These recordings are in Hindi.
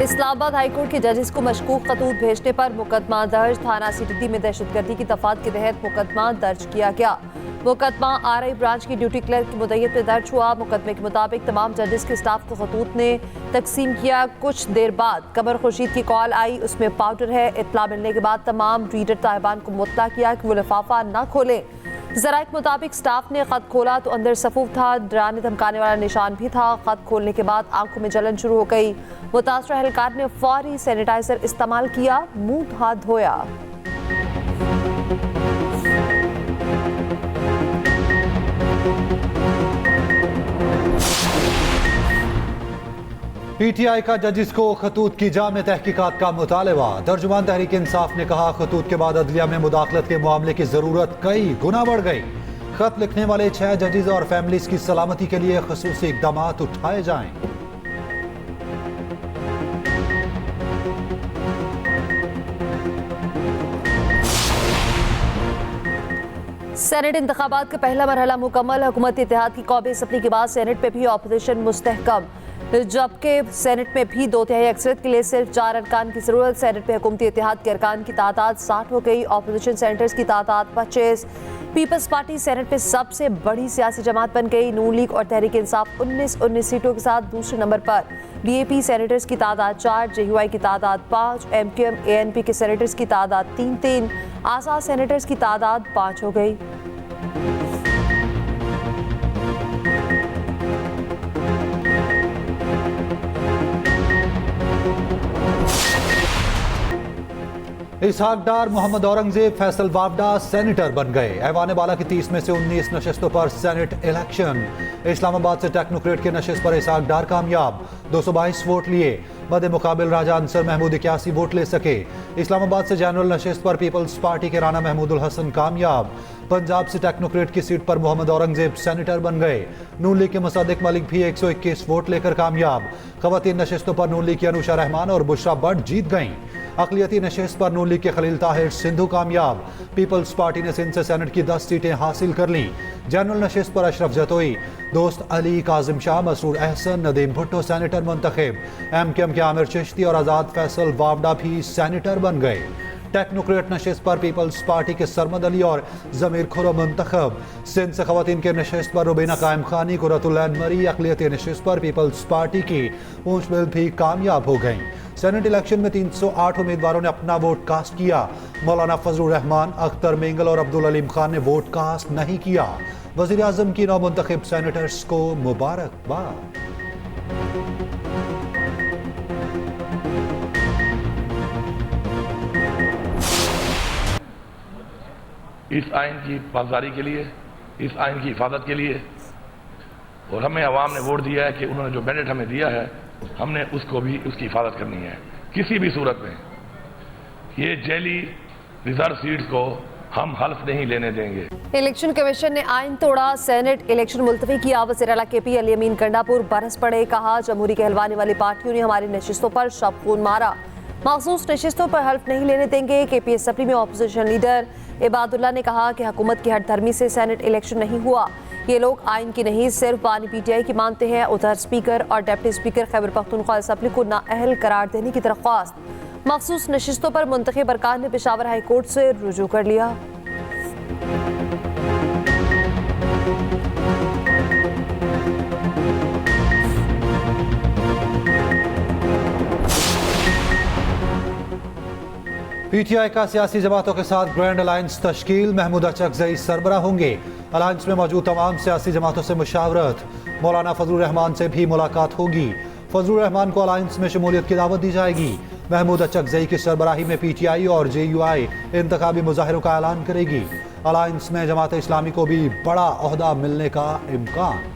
इस्लामाबाद हाईकोर्ट के जजेस को मशकूक खतूत भेजने पर मुकदमा दर्ज। थाना सीटीडी में दहशतगर्दी की दफात के तहत मुकदमा दर्ज किया गया। मुकदमा आरआई ब्रांच की ड्यूटी क्लर्क की मुद्दत में दर्ज हुआ। मुकदमे के मुताबिक तमाम जजेस के स्टाफ को खतूत ने तकसीम किया। कुछ देर बाद कमर खुर्शीद की कॉल आई, उसमें पाउडर है। इत्तला मिलने के बाद तमाम रीडर ताहिबान को मुत्तला किया कि वो लिफाफा न खोलें। ज़राए के मुताबिक स्टाफ ने खत खोला तो अंदर सफूफ था, डराने धमकाने वाला निशान भी था। खत खोलने के बाद आंखों में जलन शुरू हो गई। मुतासरा एहलकार ने फौरी सैनिटाइजर इस्तेमाल किया, मुंह हाथ धोया। पीटीआई का जजिस को खतूत की जामे तहकीकात का मुतालबा। तर्जुमान तहरीक इंसाफ ने कहा, खतूत के बाद अदलिया में मुदाखलत के मामले की जरूरत कई गुना बढ़ गई। खत लिखने वाले 6 जजेस और फैमिलीज की सलामती के लिए खसूसी इकदाम उठाए जाएं। सेनेट इंतखाबात का पहला मरहला मुकम्मल। हुकूमत इत्तेहाद की कौमी असम्बली के बाद सेनेट पे भी ऑपोजिशन मुस्तहकम, जबकि सेनेट में भी 2/3 अक्सरियत के लिए सिर्फ 4 अरकान की जरूरत। सेनेट में हुकूमती इत्तेहाद के अरकान की तादाद 60 हो गई। ऑपोजिशन सेनेटर्स की तादाद 25। पीपल्स पार्टी सेनेट में सबसे बड़ी सियासी जमात बन गई। नून लीग और तहरीक इंसाफ 19 सीटों के साथ दूसरे नंबर पर। डीएपी सेनेटर्स की तादाद 4, जेयूआई की तादाद 5, एमक्यूएम एएनपी के सेनेटर्स की तादाद 3, आजाद सेनेटर्स की तादाद 5 हो गई। इसहाक डार, मोहम्मद औरंगजेब, फैसल वावडा सेनेटर बन गए। ऐवान बाला की 30 में से 19 नशस्तों पर सेनेट इलेक्शन। इस्लामाबाद से टेक्नोक्रेट के नशिस्त पर इसहाक डार कामयाब, 222 वोट लिए। बद मुकाबिल राजा अंसर महमूद 81 वोट ले सके। इस्लामाबाद से जनरल नशिस्त पर पीपल्स पार्टी के राना महमूदुल हसन कामयाब। पंजाब से टेक्नोक्रेट की सीट पर मोहम्मद औरंगजेब सेनेटर बन गए। नून लीग के मुसद्दिक मलिक भी 121 वोट लेकर कामयाब। खवातीन नशिस्तों पर नून लीग की अनुषा रहमान और बुशरा भट्ट जीत गईं। अक़लियती नशिस्त पर नून लीग के खलील ताहिर सिंधु कामयाब। पीपल्स पार्टी ने सिंध से सेनेट की 10 सीटें हासिल कर लीं। जनरल नशिस्त पर अशरफ जतोई, दोस्त अली, काजिम शाह, मसरूर अहसन, नदीम भुट्टो सेनेटर मुंतखब। एमक्यूएम के आमिर चिश्ती और आज़ाद फैसल वावडा भी सेनेटर बन गए। टेक्नोक्रेट नशिस्त पर पीपल्स पार्टी के सरमद अली और जमीर खुर्रम मुंतखब। सिंध से खवातीन के नशिस्त पर रुबीना कायम खानी, कुरतुल्लैन मरी। अक़लियती नशिस्त पर पीपल्स पार्टी की ऊंच बिल भी कामयाब हो गई। सेनेट इलेक्शन में 308 उम्मीदवारों ने अपना वोट कास्ट किया। मौलाना फजलुर रहमान, अख्तर मेंगल और अब्दुल अलीम खान ने वोट कास्ट नहीं किया। वज़ीर आज़म की 9 मुंतखब सेनेटर्स को मुबारकबाद। इस आइन की पासदारी के लिए, इस आइन की हिफाजत के लिए, और हमें अवाम ने वोट दिया है कि उन्होंने जो मैंडेट हमें दिया है, हमने उसको भी उसकी हिफाजत करनी है। किसी भी सूरत में ये जेली रिजर्व सीट्स को हम हल्फ नहीं लेने देंगे। इलेक्शन कमीशन ने आइन तोड़ा, सेनेट इलेक्शन मुलतवी किया। वज़ीर आला केपी अली अमीन गंडापुर बरस पड़े। कहा, जमहूरी कहलवाने वाली पार्टियों ने हमारी नशिस्तों पर शब खून मारा। मखसूस नशिस्तों पर हल्फ नहीं लेने देंगे। केपी असम्बली में ऑपोजिशन लीडर इबादुल्ला ने कहा कि हुकूमत की हठधर्मी से सेनेट इलेक्शन नहीं हुआ। ये लोग आइन की नहीं, सिर्फ बानी पीटीआई की मानते हैं। उधर स्पीकर और deputy speaker Khyber Pakhtunkhwa assembly को नाअहल करार देने की दरख्वास्त। मखसूस नशिस्तों पर मुंतखब अरकान ने पेशावर हाई कोर्ट से रुजू कर लिया। पीटीआई का सियासी जमातों के साथ ग्रैंड अलायंस तश्कील। महमूद अचकज़ई सरबराह होंगे। अलायंस में मौजूद तमाम सियासी जमातों से मुशावरत। मौलाना फजलुर रहमान से भी मुलाकात होगी। फजलुर रहमान को अलायंस में शमूलियत की दावत दी जाएगी। महमूद अचकज़ई की सरबराही में पीटीआई और जेयूआई इंतखाबी मुजाहिरों का ऐलान करेगी। अलायंस में जमात इस्लामी को भी बड़ा ओहदा मिलने का इम्कान।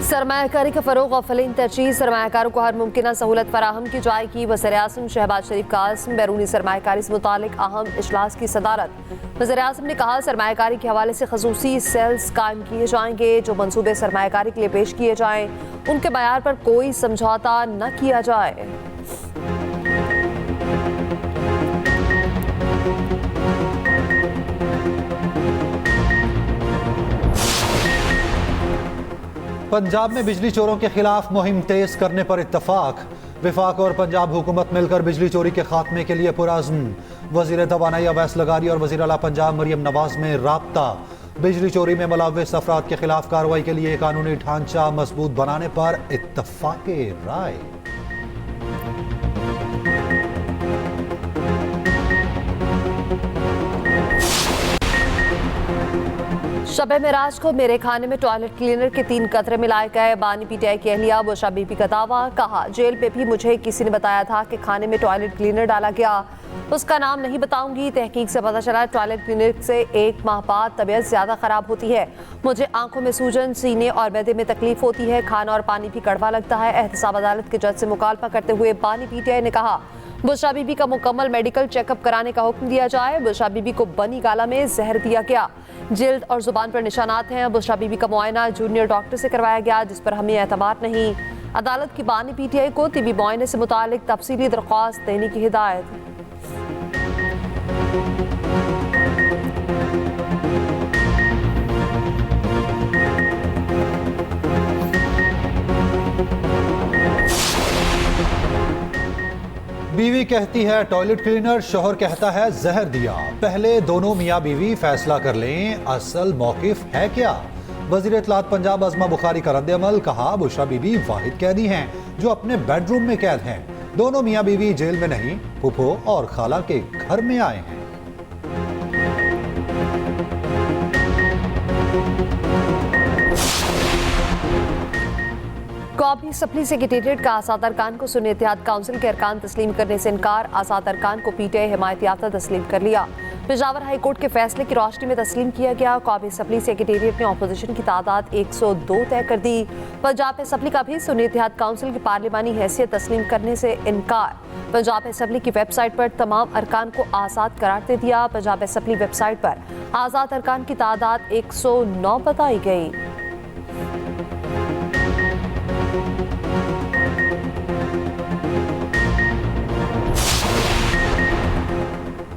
सरमायाकारी का फरोग और फलीन तरजीह। सरमायाकारों को हर मुमकिन सहूलत फराहम की जाएगी। वज़ीर आज़म शहबाज शरीफ का आज़म बैरूनी सरमायाकारी से मुतालिक अहम इजलास की सदारत। वज़ीर आज़म ने कहा, सरमायाकारी के हवाले से खसूसी सेल्स कायम किए जाएंगे। जो मंसूबे सरमायाकारी के लिए पेश किए जाएं, उनके बयार पर कोई समझौता न किया जाए। पंजाब में बिजली चोरों के खिलाफ मुहिम तेज करने पर इत्तफाक। विफाक और पंजाब हुकूमत मिलकर बिजली चोरी के खात्मे के लिए पुरअज़्म। वज़ीर तवानाई अवैस लगारी और वज़ीर आला पंजाब मरियम नवाज में राब्ता। बिजली चोरी में मुलव्विस अफराद के खिलाफ कार्रवाई के लिए कानूनी ढांचा मजबूत बनाने पर इत्तफाक़े राय। शब मेराज को मेरे खाने में टॉयलेट क्लीनर के 3 कतरे मिलाए गए। बानी पीटीआई की अहलिया बुशरा बीबी का दावा। कहा, जेल पे भी मुझे किसी ने बताया था कि खाने में टॉयलेट क्लीनर डाला गया। उसका नाम नहीं बताऊंगी। तहकीक से पता चला टॉयलेट क्लीनर से 1 माह बाद तबीयत ज्यादा खराब होती है। मुझे आंखों में सूजन, सीने और मैदे में तकलीफ होती है। खाना और पानी भी कड़वा लगता है। एहतसाब अदालत के जज से मुकालफा करते हुए बानी पीटीआई ने कहा, बुशरा बीबी का मुकम्मल मेडिकल चेकअप कराने का हुक्म दिया जाए। बुशरा बीबी को बनी गाला में जहर दिया गया। जिल्द और जुबान पर निशानात हैं। बुशरा बीबी का मुआयना जूनियर डॉक्टर से करवाया गया, जिस पर हमें एतबार नहीं। अदालत की बानी पीटीआई को तिबी मुआयने से मुतालिक तफसीली दरख्वास्त देने की हिदायत। बीवी कहती है टॉयलेट क्लीनर, शोहर कहता है जहर दिया। पहले दोनों मियाँ बीवी फैसला कर लें, असल मौकिफ है क्या। वज़ीर इत्तलात पंजाब अज़मा बुखारी का रद्द-ए-अमल। कहा, बुशरा बीबी वाहिद कैदी हैं जो अपने बेडरूम में कैद हैं। दोनों मियाँ बीवी जेल में नहीं, फूफो और खाला के घर में आए हैं। कौमी असम्बली सेक्रेटेरिएट का आसाद अरकान को सुन्नी इत्तेहाद काउंसिल के अरकान तस्लीम करने से इनकार। आसाद अरकान को पीटीआई हिमायत याफ्ता तस्लीम कर लिया। पेशावर हाई कोर्ट के फैसले की रोशनी में तस्लीम किया गया। कौमी असम्बली सेक्रेटेरिएट ने अपोजिशन की तादाद 102 तय कर दी। पंजाब असम्बली का भी सुन्नी इत्तेहाद काउंसिल की पार्लिमानी हैसियत तस्लीम करने से इनकार। पंजाब असम्बली की वेबसाइट पर तमाम अरकान को आज़ाद करार दे दिया। पंजाब असम्बली वेबसाइट पर आज़ाद अरकान की तादाद 109 बताई गई।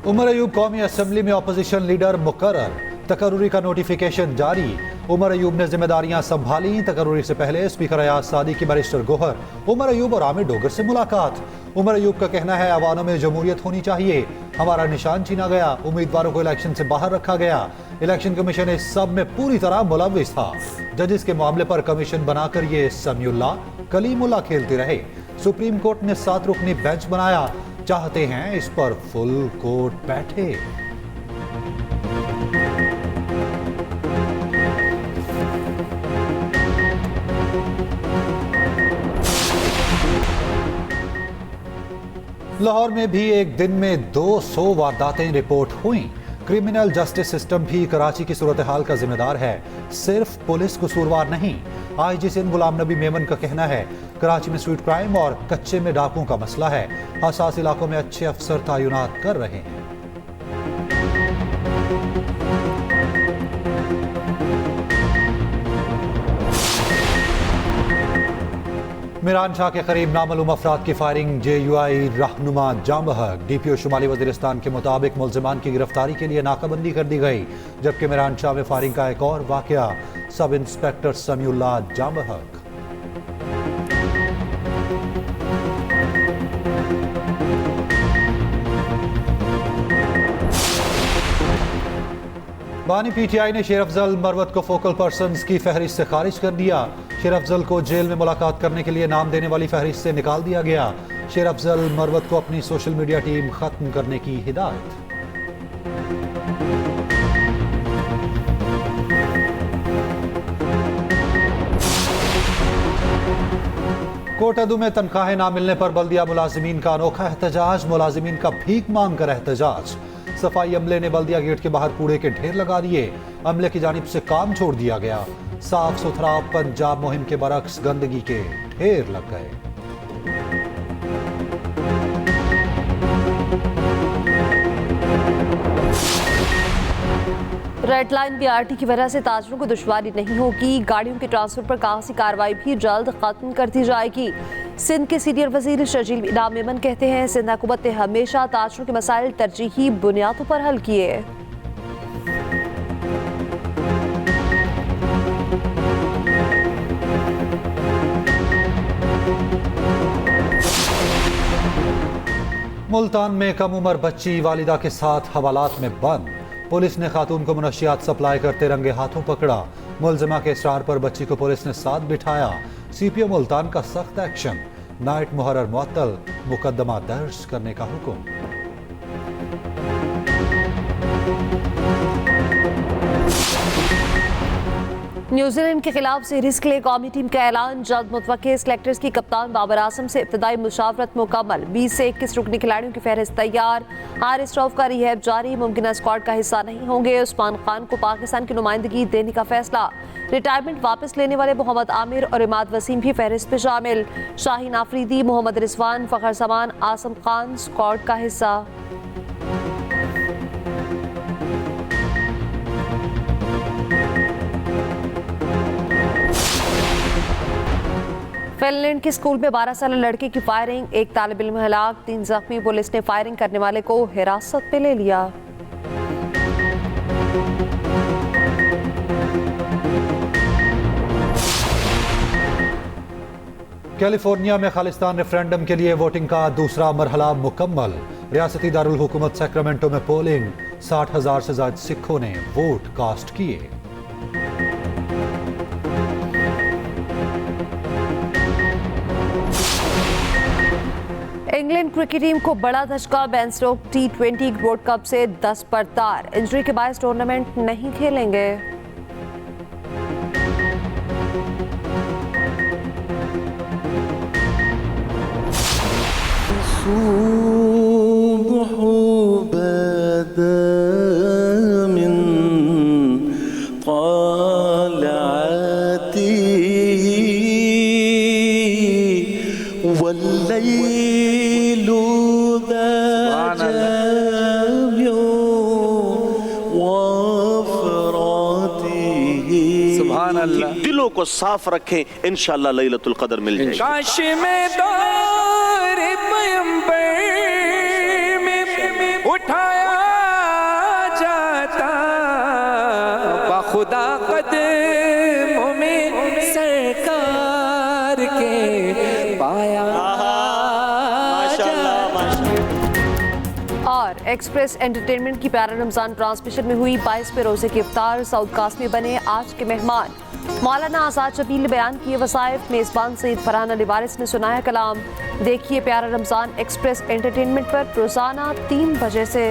उमर अयूब कौमी असम्बली में अपोजिशन लीडर मुकर्रर। तकर्रुरी का नोटिफिकेशन जारी। उमर अयूब ने जिम्मेदारियां संभाली। तकर्रुरी से पहले स्पीकर अयाज सादी की बैरिस्टर गोहर, उमर अयूब और आमिर डोगर से मुलाकात। उमर अयूब का कहना है अवानों में जमहूरियत होनी चाहिए। हमारा निशान छीना गया, उम्मीदवारों को इलेक्शन से बाहर रखा गया। इलेक्शन कमीशन इस सब में पूरी तरह मुलव्विस था। जजेस के मामले पर कमीशन बनाकर ये समीउल्लाह कलीमुल्लाह खेलते रहे। सुप्रीम कोर्ट ने 7 रुकनी बेंच बनाया। चाहते हैं इस पर फुल कोर्ट बैठे। लाहौर में भी एक दिन में 200 वारदातें रिपोर्ट हुई। क्रिमिनल जस्टिस सिस्टम भी कराची की सूरत हाल का जिम्मेदार है, सिर्फ पुलिस कसूरवार नहीं। आईजी सिंध गुलाम नबी मेमन का कहना है कराची में स्ट्रीट क्राइम और कच्चे में डाकुओं का मसला है। हसास इलाकों में अच्छे अफसर तैनात कर रहे हैं। मिरान शाह के करीब नामालूम अफराद की फायरिंग। JUI रहनुमा जाम बहक। DPO शुमाली वज़ीरिस्तान के मुताबिक मुल्ज़िमान की गिरफ्तारी के लिए नाकाबंदी कर दी गई। जबकि मिरान शाह में फायरिंग का एक और वाक़या। सब इंस्पेक्टर समीउल्लाह जाम बहक। बानी PTI ने शेर अफजल मरवत को फोकल पर्सन्स की फहरिस्त से खारिज कर दिया। शेर अफजल को जेल में मुलाकात करने के लिए नाम देने वाली फहरिस्त से निकाल दिया गया। शेर अफजल मरवत को अपनी सोशल मीडिया टीम खत्म करने की हिदायत। कोटअदू में तनख्वाहें ना मिलने पर बल्दिया मुलाजिमीन का अनोखा एहतजाज। मुलाजिमीन का भीख मांग कर एहतजाज। सफाई अमले ने बल्दिया गेट के बाहर कूड़े के ढेर लगा दिए। अमले की जानिब से काम छोड़ दिया गया। साफ सुथरा पंजाब मुहिम के बरक्स गंदगी के ढेर लग गए। रेड लाइन BRT की वजह से ताजरों को दुश्वारी नहीं होगी। गाड़ियों के ट्रांसफर पर कागजी कार्रवाई भी जल्द खत्म कर दी जाएगी। सिंध के सीनियर वजीर शर्जील इनाम मेमन कहते हैं सिंध हुकूमत ने हमेशा ताजरों के मसाइल तरजीही बुनियादों पर हल किए। मुल्तान में कम उम्र बच्ची वालिदा के साथ हवालात में बंद। पुलिस ने खातून को मुनशियात सप्लाई करते रंगे हाथों पकड़ा। मुलजिमा के इसरार पर बच्ची को पुलिस ने साथ बिठाया। CPO मुल्तान का सख्त एक्शन, नाइट मुहर्रर मुअत्तल, मुकदमा दर्ज करने का हुक्म। न्यूजीलैंड के खिलाफ सीरीज के लिए कौमी टीम का ऐलान। जल्द मुतवक्के सेलेक्टर्स की कप्तान बाबर आजम से इब्तदाई मुशावरत मुकम्मल। 20 से 21 रुकनी खिलाड़ियों की फहरिस्त तैयार। हारिस रऊफ का रिहैब जारी, मुमकिन स्क्वाड का हिस्सा नहीं होंगे। उस्मान खान को पाकिस्तान की नुमाइंदगी देने का फैसला। रिटायरमेंट वापस लेने वाले मोहम्मद आमिर और इमाद वसीम भी फहरिस्त में शामिल। शाहीन आफरीदी, मोहम्मद रिजवान, फखर जमान, आसम खान स्क्वाड का हिस्सा। फिनलैंड के स्कूल में 12 साल लड़के की फायरिंग, एक तालिब इल्म हलाक, 3 जख्मी। पुलिस ने फायरिंग करने वाले को हिरासत में ले लिया। कैलिफोर्निया में खालिस्तान रेफरेंडम के लिए वोटिंग का दूसरा मरहला मुकम्मल। रियासती दारुल हुकूमत सैक्रामेंटो में पोलिंग, 60,000 से ज्यादा सिखों ने वोट कास्ट किए। इंग्लैंड क्रिकेट टीम को बड़ा धचका, Ben Stoke T20 world cup से 10 पर तार। इंजरी के बायस टूर्नामेंट नहीं खेलेंगे। दिलों को साफ रखें, इंशाअल्लाह लैलतुल क़द्र मिल जाएगी। काश में दौर पैगंबर में उठाया जाता, बाखुदा कदमों में सरकार के पाया जाता। और एक्सप्रेस एंटरटेनमेंट की प्यारा रमजान ट्रांसमिशन में हुई 22वें रोजे की इफ्तार। साउथ कास्ट में बने आज के मेहमान। मौलाना आजाद शबील ने बयान किए वसाइफ। मेजबान सईद फरहान अली वारिस ने सुनाया कलाम। देखिए प्यारा रमजान एक्सप्रेस एंटरटेनमेंट पर रोजाना 3 बजे से।